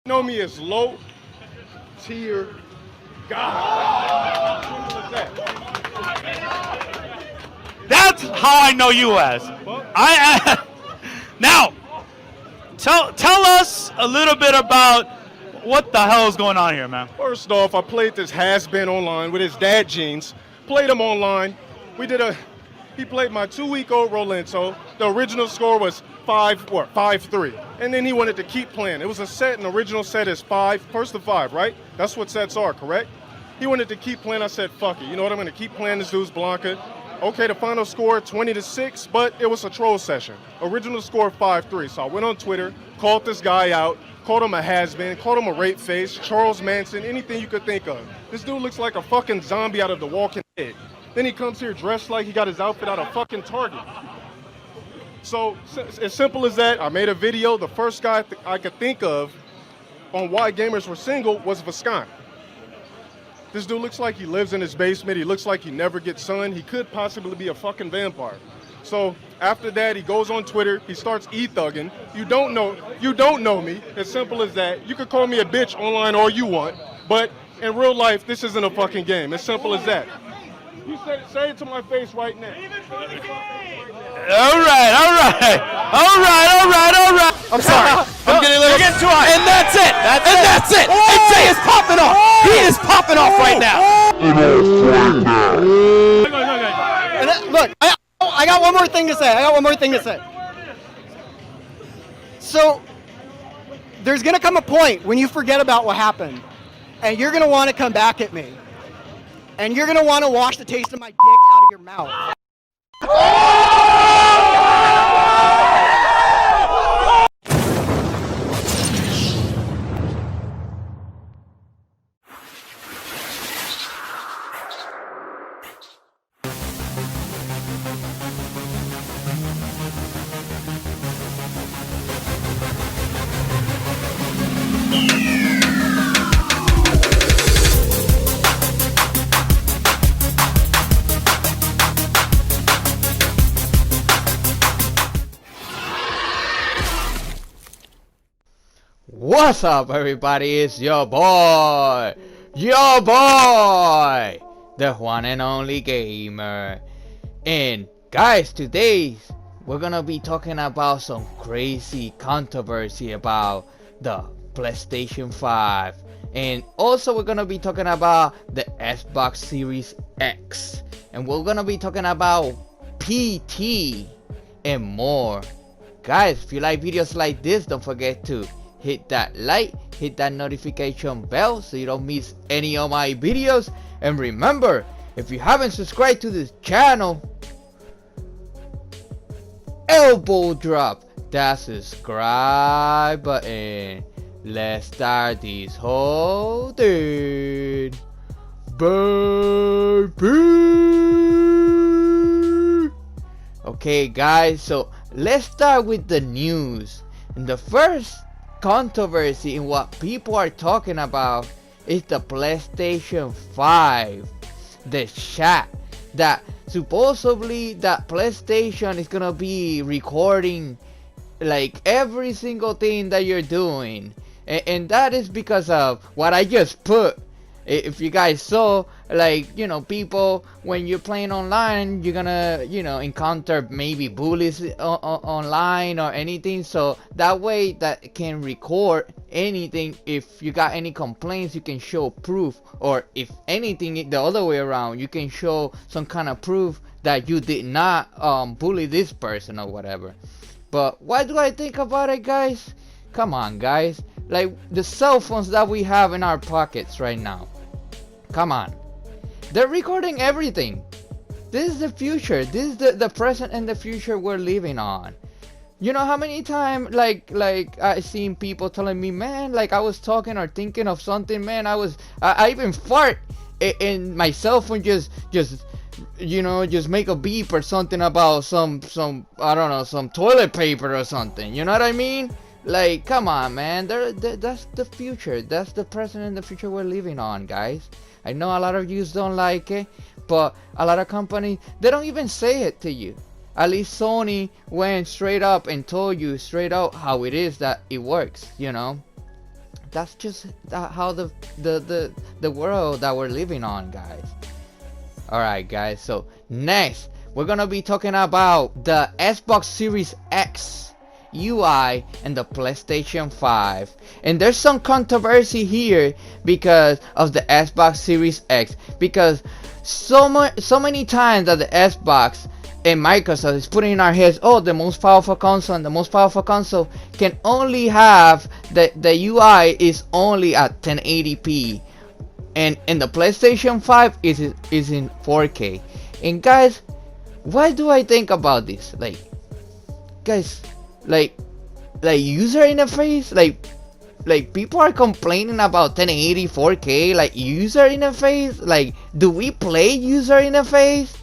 Know me as low tier God. Simple as that. That's how I know you as. Now, tell us a little bit about what the hell is going on here, man. First off, I played this has-been online with his dad jeans. Played him online. He played my 2-week-old Rolento. The original score was 5-3. And then he wanted to keep playing. It was a set, an original set is 5, first to 5, right? That's what sets are, correct? He wanted to keep playing. I said, fuck it. You know what? I'm going to keep playing this dude's Blanca. Okay, the final score 20-6, but it was a troll session. Original score 5-3. So I went on Twitter, called this guy out, called him a has-been, called him a rape face, Charles Manson, anything you could think of. This dude looks like a fucking zombie out of The Walking Dead. Then he comes here dressed like he got his outfit out of fucking Target. So, as simple as that, I made a video. The first guy I could think of on why gamers were single was Viscount. This dude looks like he lives in his basement. He looks like he never gets sun. He could possibly be a fucking vampire. So after that, he goes on Twitter. He starts e-thugging. You don't know me. As simple as that. You could call me a bitch online all you want, but in real life, this isn't a fucking game. As simple as that. You say it to my face right now. All right. I'm sorry. I'm getting a little. You're getting too high. And that's it. That's it. And Jay is popping off. He is popping off right now. And look, I got one more thing to say. So there's gonna come a point when you forget about what happened, and you're gonna want to come back at me, and you're gonna want to wash the taste of my dick out of your mouth. What's up, everybody? It's your boy, the one and only gamer. And guys, today we're gonna be talking about some crazy controversy about the PlayStation 5, and also we're gonna be talking about the Xbox Series X, and we're gonna be talking about PT and more. Guys, if you like videos like this, don't forget to hit that like, hit that notification bell so you don't miss any of my videos. And remember, if you haven't subscribed to this channel, elbow drop that subscribe button. Let's start this whole thing, baby. Okay guys, so let's start with the news. And the first controversy in what people are talking about is the PlayStation 5. The chat that supposedly that PlayStation is gonna be recording like every single thing that you're doing, and that is because of what I just put. If you guys saw, like, you know, people, when you're playing online, you're gonna, you know, encounter maybe bullies online or anything, so that way that can record anything. If you got any complaints, you can show proof, or if anything the other way around, you can show some kind of proof that you did not bully this person or whatever. But what do I think about it, guys? Come on, guys, like the cell phones that we have in our pockets right now, come on, they're recording everything. This is the future. This is the present and the future we're living on. You know how many times like I seen people telling me, man, like I was talking or thinking of something, man, I even fart and my cell phone just you know, just make a beep or something about some I don't know, some toilet paper or something. You know what I mean? Like, come on, man. That's the future. That's the present and the future we're living on, guys. I know a lot of you don't like it, but a lot of companies, they don't even say it to you. At least Sony went straight up and told you straight out how it is that it works, you know. that's just how the world that we're living on, guys. All right, guys. So next, we're gonna be talking about the Xbox Series X UI and the PlayStation 5. And there's some controversy here because of the Xbox Series X, because so many times that the Xbox and Microsoft is putting in our heads, oh, the most powerful console, and the most powerful console can only have the UI is only at 1080p, and the PlayStation 5 is in 4K. And guys, what do I think about this? Like, guys, like user interface, like people are complaining about 1080 4K, like user interface. Like, do we play user interface?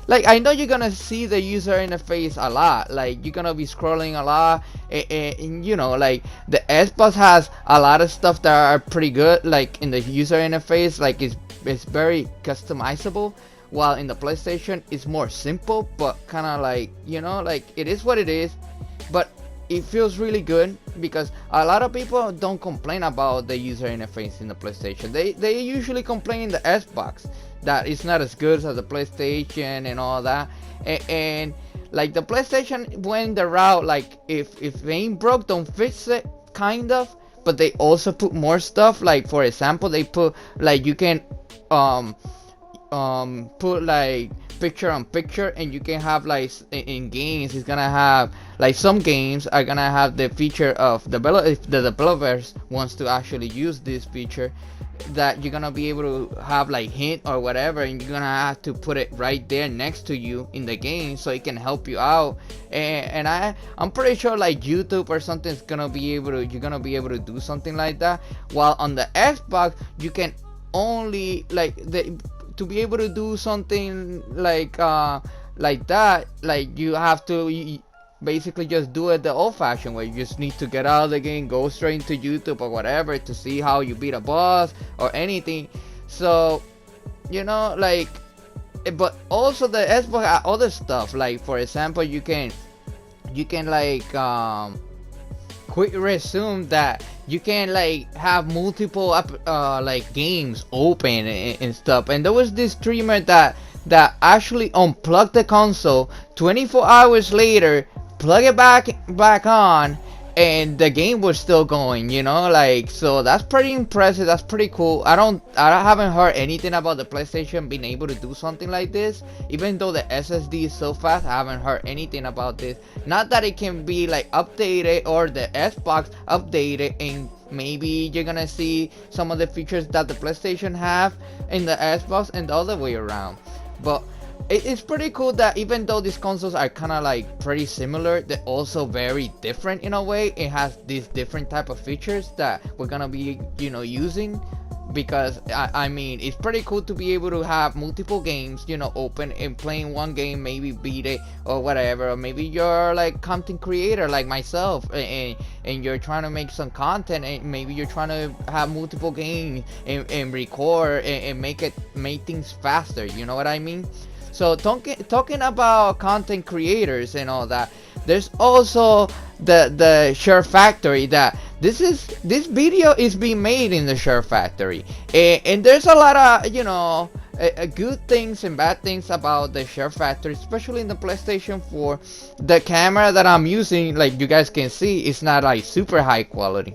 Like, I know you're gonna see the user interface a lot, like you're gonna be scrolling a lot, and you know, like the Xbox has a lot of stuff that are pretty good, like in the user interface, like it's very customizable, while in the PlayStation it's more simple, but kind of like, you know, like it is what it is. But it feels really good because a lot of people don't complain about the user interface in the PlayStation. They usually complain in the Xbox that it's not as good as the PlayStation and all that. And like the PlayStation went the route, like if it ain't broke, don't fix it, kind of. But they also put more stuff. Like, for example, they put, like, you can put like picture on picture, and you can have, like, in games it's gonna have, like, some games are gonna have the feature of if the developers wants to actually use this feature, that you're gonna be able to have like hint or whatever, and you're gonna have to put it right there next to you in the game so it can help you out. And I'm pretty sure like YouTube or something's gonna be able to, you're gonna be able to do something like that. While on the Xbox you can only, like, to be able to do something like that, like you have to basically just do it the old-fashioned way. You just need to get out of the game, go straight into YouTube or whatever to see how you beat a boss or anything. So, you know, like, but also the Xbox has other stuff, like, for example, you can like quick resume, that you can like have multiple like games open and stuff. And there was this streamer that actually unplugged the console 24 hours later, plug it back on, and the game was still going, you know, like, so that's pretty impressive. That's pretty cool. I haven't heard anything about the PlayStation being able to do something like this, even though the SSD is so fast. I haven't heard anything about this. Not that it can be like updated, or the Xbox updated, and maybe you're gonna see some of the features that the PlayStation have in the Xbox and the other way around. But it's pretty cool that even though these consoles are kind of like pretty similar, they're also very different in a way. It has these different type of features that we're gonna be, you know, using, because I mean, it's pretty cool to be able to have multiple games, you know, open and playing one game, maybe beat it or whatever. Or maybe you're like content creator like myself, and you're trying to make some content, and maybe you're trying to have multiple games and record and make things faster, you know what I mean? So talking about content creators and all that, there's also the Share Factory, that this video is being made in the Share Factory, and there's a lot of, you know, good things and bad things about the Share Factory, especially in the PlayStation 4. The camera that I'm using, like you guys can see, is not like super high quality,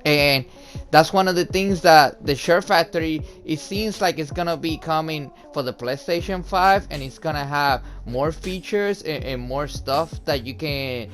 and that's one of the things that the Share Factory, it seems like it's gonna be coming for the PlayStation 5, and it's gonna have more features and more stuff that you can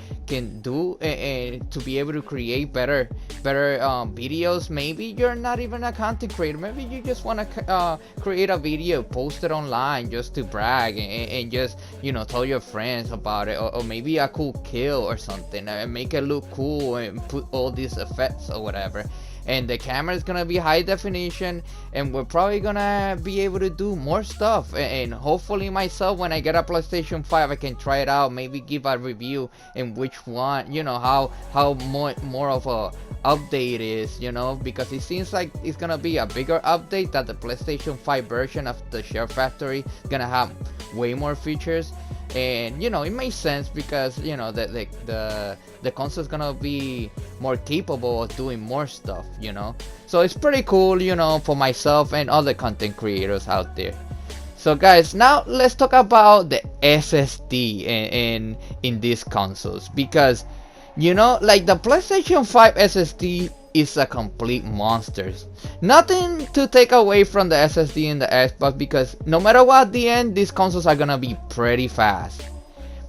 do, and to be able to create better videos. Maybe you're not even a content creator, maybe you just want to create a video, post it online just to brag, and just, you know, tell your friends about it, or maybe a cool kill or something, and make it look cool and put all these effects or whatever. And the camera is gonna be high definition, and we're probably gonna be able to do more stuff, and hopefully myself, when I get a PlayStation 5, I can try it out, maybe give a review in which one, you know, how more of a update is, you know, because it seems like it's gonna be a bigger update, that the PlayStation 5 version of the Share Factory is gonna have way more features. And it makes sense because the console is gonna be more capable of doing more stuff. So it's pretty cool, for myself and other content creators out there. So guys, now let's talk about the SSD in these consoles, because like the PlayStation 5 SSD is a complete monster. Nothing to take away from the SSD in the Xbox, because no matter what, at the end these consoles are gonna be pretty fast.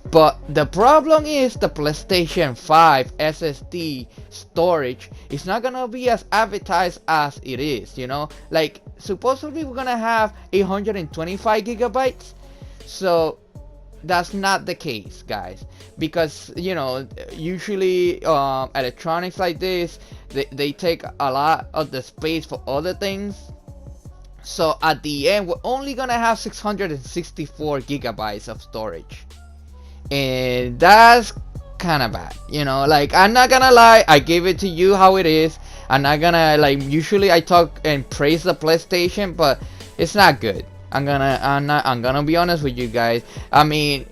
But the problem is the PlayStation 5 SSD storage is not gonna be as advertised as it is. Like supposedly we're gonna have 825 gigabytes. So that's not the case, guys, because usually electronics like this, they take a lot of the space for other things. So at the end we're only gonna have 664 gigabytes of storage, and that's kind of bad. Like, I'm not gonna lie, I gave it to you how it is. I'm not gonna, like, usually I talk and praise the PlayStation, but it's not good. I'm gonna be honest with you guys. I mean,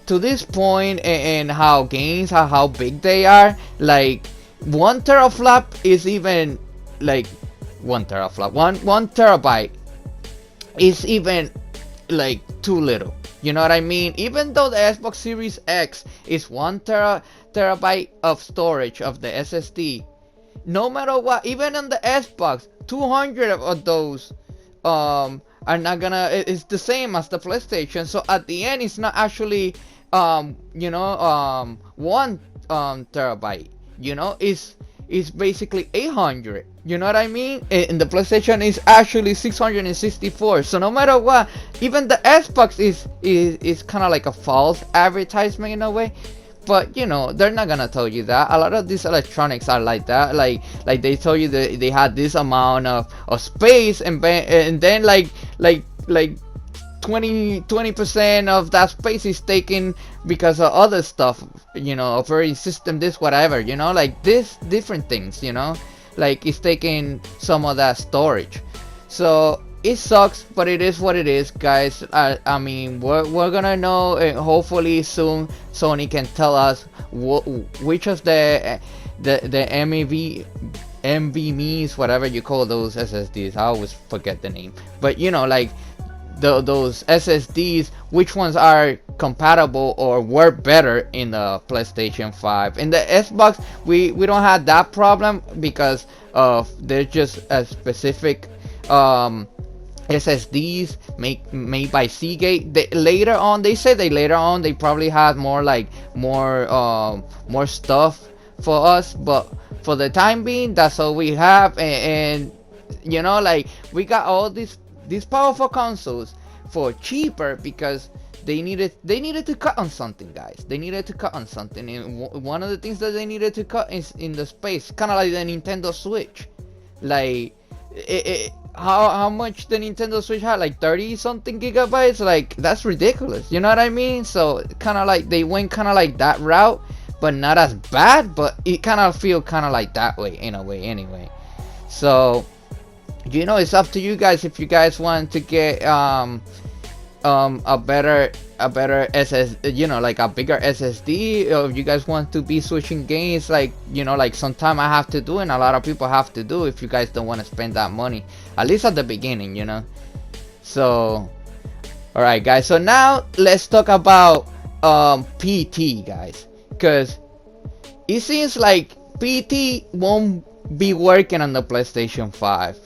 to this point, and how games are, how big they are, like 1 teraflop is even like 1 teraflop, one terabyte is even like too little. You know what I mean? Even though the Xbox Series X is 1 terabyte of storage of the SSD, no matter what, even on the Xbox, 200 of those are not gonna, it's the same as the PlayStation. So at the end it's not actually 1 terabyte. It's basically 800. You know what I mean? And the PlayStation is actually 664. So no matter what, even the Xbox is kind of like a false advertisement in a way. But they're not gonna tell you that. A lot of these electronics are like that. Like they tell you that they had this amount of space, and then like 20% of that space is taken because of other stuff, operating system, this, whatever, like this different things, like it's taking some of that storage. So it sucks, but it is what it is, guys. I mean, we're gonna know, hopefully soon Sony can tell us which of the NVMe's, whatever you call those SSDs. I always forget the name, but like those SSDs, which ones are compatible or work better in the PlayStation 5. In the Xbox, we don't have that problem because of there's just a specific SSDs made by Seagate. Later on they probably had more stuff for us, but for the time being, that's all we have. And like, we got all these powerful consoles for cheaper because they needed to cut on something, guys. They needed to cut on something, and one of the things that they needed to cut is in the space, kind of like the Nintendo Switch. Like, how much the Nintendo Switch had, like 30 something gigabytes. Like, that's ridiculous, you know what I mean? So kind of like they went kind of like that route, but not as bad, but it kind of feel kind of like that way in a way anyway. So it's up to you guys if you guys want to get a better SSD, like a bigger SSD, or if you guys want to be switching games, like like sometime I have to do, and a lot of people have to do, if you guys don't want to spend that money, at least at the beginning, So alright, guys, so now let's talk about PT, guys, because it seems like PT won't be working on the PlayStation 5.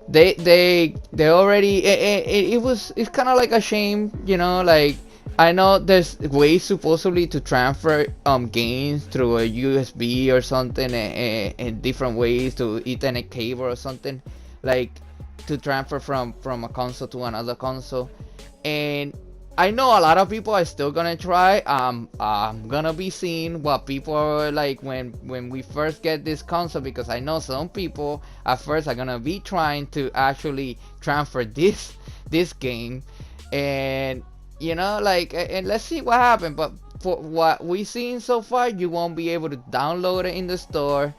They already, it's kind of like a shame, like, I know there's ways supposedly to transfer games through a USB or something, and different ways to Ethernet cable or something, like to transfer from a console to another console. And I know a lot of people are still gonna try. I'm gonna be seeing what people are like when we first get this console, because I know some people at first are gonna be trying to actually transfer this game, and like, and let's see what happens. But for what we've seen so far, you won't be able to download it in the store.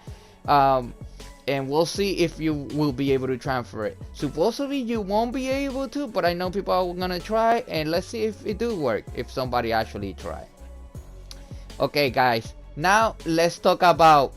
and we'll see if you will be able to transfer it. Supposedly you won't be able to, but I know people are gonna try, and let's see if it do work, if somebody actually try. Okay guys, now let's talk about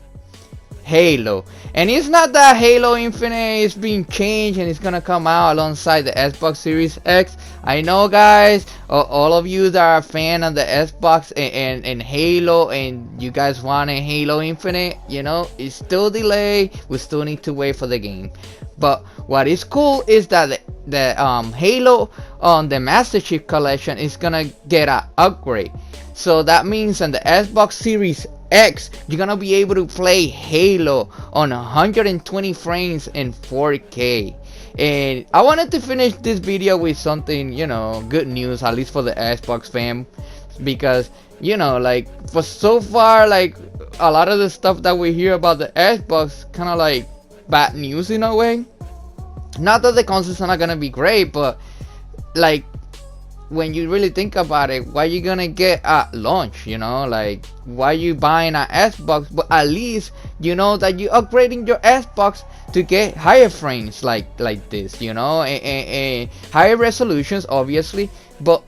Halo. And it's not that Halo Infinite is being changed and it's gonna come out alongside the Xbox Series X. I know guys, all of you that are a fan of the Xbox and Halo, and you guys want a Halo Infinite, you know, it's still delayed. We still need to wait for the game. But what is cool is that the Halo on the Master Chief Collection is gonna get an upgrade. So that means on the Xbox Series X, you're gonna be able to play Halo on 120 frames in 4K. And I wanted to finish this video with something, you know, good news, at least for the Xbox fam, because, you know, like, for so far, like, a lot of the stuff that we hear about the Xbox kind of like bad news in a way. Not that the consoles are not gonna be great, but like, when you really think about it, why you gonna get at launch, you know, like, why you buying an Xbox? But at least you know that you upgrading your Xbox to get higher frames like this, you know, and higher resolutions obviously. But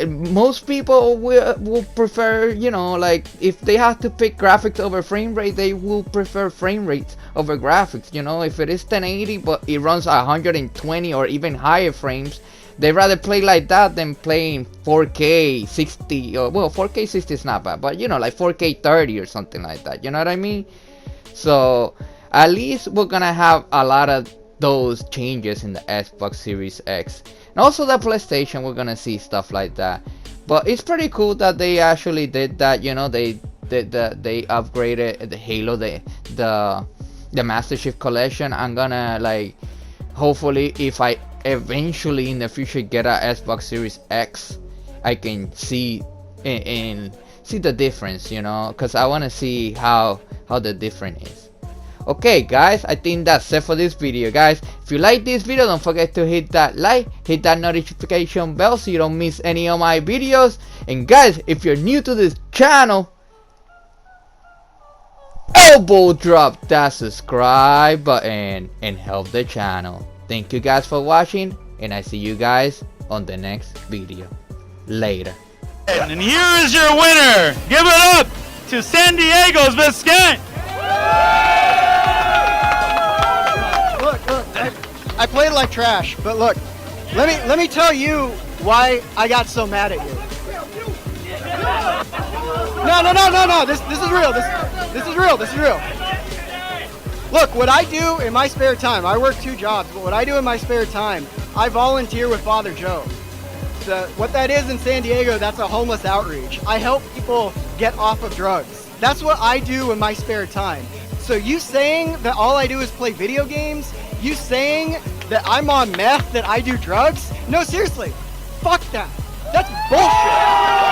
most people will prefer, you know, like, if they have to pick graphics over frame rate, they will prefer frame rates over graphics, you know. If it is 1080 but it runs 120 or even higher frames, they rather play like that than playing 4K 60, or well, 4K 60 is not bad, but you know, like 4K 30 or something like that, you know what I mean? So at least we're gonna have a lot of those changes in the Xbox Series X, and also the PlayStation. We're gonna see stuff like that. But it's pretty cool that they actually did that, you know. They upgraded the Halo, the Master Chief Collection. I'm gonna, like, hopefully, if I eventually in the future get a Xbox Series X, I can see and see the difference, you know, because I want to see how the difference is. Okay guys, I think that's it for this video. Guys, if you like this video, don't forget to hit that like, hit that notification bell so you don't miss any of my videos. And guys, if you're new to this channel, elbow drop that subscribe button and help the channel. Thank you guys for watching, and I see you guys on the next video. Later. And here is your winner. Give it up to San Diego's best skank. Look, I played like trash, but look, let me tell you why I got so mad at you. No. This is real. This is real. Look, what I do in my spare time, I work 2 jobs, but what I do in my spare time, I volunteer with Father Joe. So what that is in San Diego, that's a homeless outreach. I help people get off of drugs. That's what I do in my spare time. So you saying that all I do is play video games? You saying that I'm on meth, that I do drugs? No, seriously, fuck that. That's bullshit.